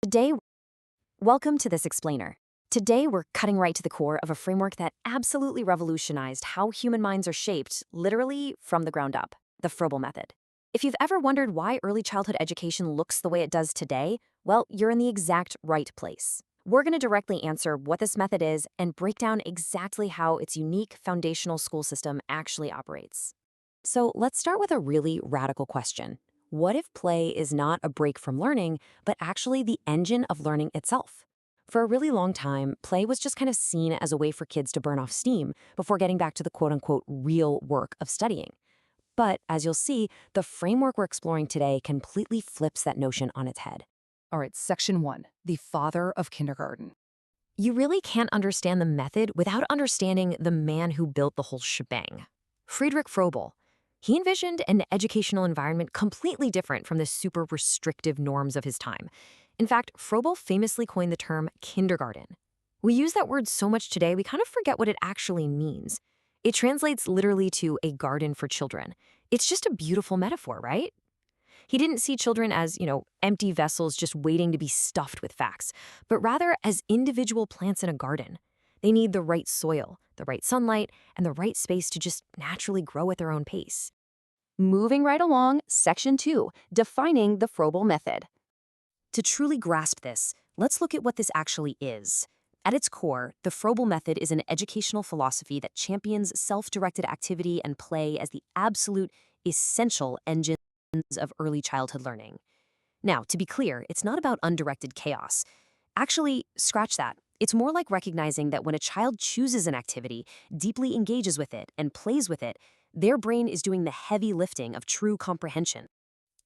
Today, welcome to this explainer. Today, we're cutting right to the core of a framework that absolutely revolutionized how human minds are shaped, literally from the ground up, the Froebel method. If you've ever wondered why early childhood education looks the way it does today, well, you're in the exact right place. We're going to directly answer what this method is and break down exactly how its unique foundational school system actually operates. So let's start with a really radical question. What if play is not a break from learning, but actually the engine of learning itself? For a really long time, play was just kind of seen as a way for kids to burn off steam before getting back to the quote-unquote real work of studying. But as you'll see, the framework we're exploring today completely flips that notion on its head. All right, section 1, the father of kindergarten. You really can't understand the method without understanding the man who built the whole shebang. Friedrich Froebel. He envisioned an educational environment completely different from the super restrictive norms of his time. In fact, Froebel famously coined the term kindergarten. We use that word so much today, we kind of forget what it actually means. It translates literally to a garden for children. It's just a beautiful metaphor, right? He didn't see children as, empty vessels just waiting to be stuffed with facts, but rather as individual plants in a garden. They need the right soil, the right sunlight, and the right space to just naturally grow at their own pace. Moving right along, section 2, defining the Froebel method. To truly grasp this, let's look at what this actually is. At its core, the Froebel method is an educational philosophy that champions self-directed activity and play as the absolute essential engines of early childhood learning. Now, to be clear, it's not about undirected chaos. Actually, scratch that. It's more like recognizing that when a child chooses an activity, deeply engages with it, and plays with it, their brain is doing the heavy lifting of true comprehension.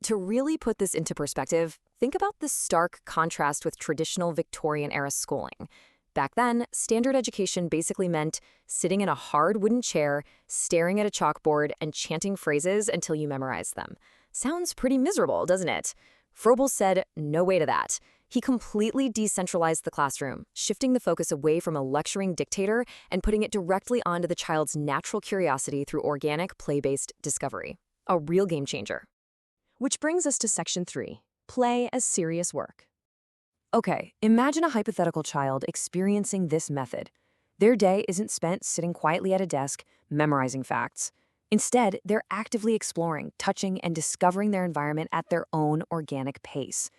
To really put this into perspective, think about the stark contrast with traditional Victorian-era schooling. Back then, standard education basically meant sitting in a hard wooden chair, staring at a chalkboard, and chanting phrases until you memorized them. Sounds pretty miserable, doesn't it? Froebel said no way to that. He completely decentralized the classroom, shifting the focus away from a lecturing dictator and putting it directly onto the child's natural curiosity through organic, play-based discovery. A real game changer. Which brings us to section 3, play as serious work. Okay, imagine a hypothetical child experiencing this method. Their day isn't spent sitting quietly at a desk, memorizing facts. Instead, they're actively exploring, touching, and discovering their environment at their own organic pace.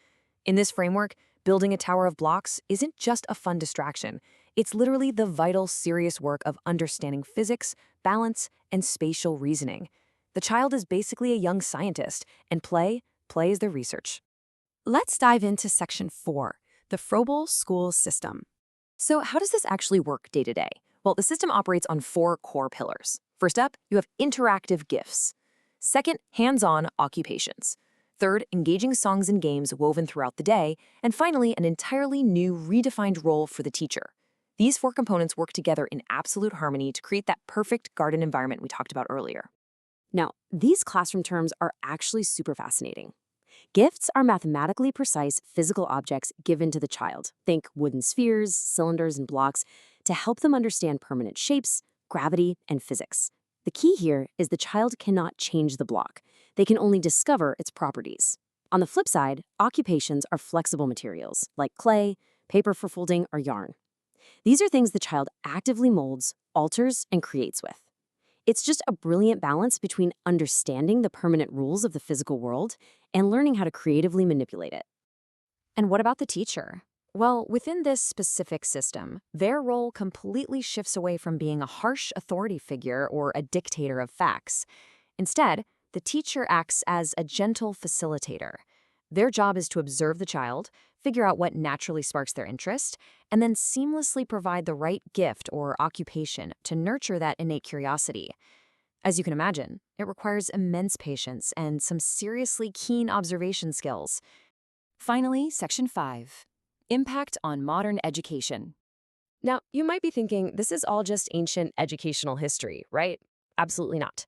In this framework, building a tower of blocks isn't just a fun distraction. It's literally the vital, serious work of understanding physics, balance, and spatial reasoning. The child is basically a young scientist, and play is their research. Let's dive into section 4, the Froebel school system. So how does this actually work day to day? Well, the system operates on 4 core pillars. First up, you have interactive gifts. Second, hands-on occupations. Third, engaging songs and games woven throughout the day. And finally, an entirely new, redefined role for the teacher. These 4 components work together in absolute harmony to create that perfect garden environment we talked about earlier. Now, these classroom terms are actually super fascinating. Gifts are mathematically precise physical objects given to the child. Think wooden spheres, cylinders, and blocks to help them understand permanent shapes, gravity, and physics. The key here is the child cannot change the block. They can only discover its properties. On the flip side, occupations are flexible materials like clay, paper for folding, or yarn. These are things the child actively molds, alters, and creates with. It's just a brilliant balance between understanding the permanent rules of the physical world and learning how to creatively manipulate it. And what about the teacher? Well, within this specific system, their role completely shifts away from being a harsh authority figure or a dictator of facts. Instead, the teacher acts as a gentle facilitator. Their job is to observe the child, figure out what naturally sparks their interest, and then seamlessly provide the right gift or occupation to nurture that innate curiosity. As you can imagine, it requires immense patience and some seriously keen observation skills. Finally, section 5. Impact on modern education. Now, you might be thinking this is all just ancient educational history, right? Absolutely not.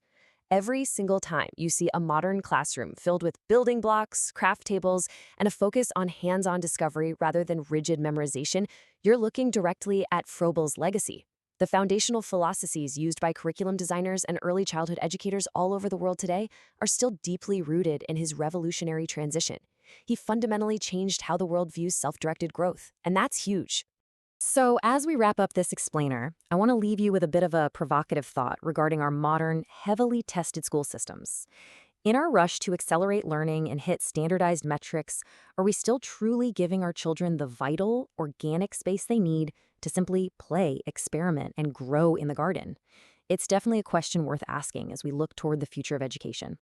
Every single time you see a modern classroom filled with building blocks, craft tables, and a focus on hands-on discovery rather than rigid memorization, you're looking directly at Froebel's legacy. The foundational philosophies used by curriculum designers and early childhood educators all over the world today are still deeply rooted in his revolutionary transition. He fundamentally changed how the world views self-directed growth, and that's huge. So, as we wrap up this explainer, I want to leave you with a bit of a provocative thought regarding our modern, heavily tested school systems. In our rush to accelerate learning and hit standardized metrics, are we still truly giving our children the vital, organic space they need to simply play, experiment, and grow in the garden? It's definitely a question worth asking as we look toward the future of education.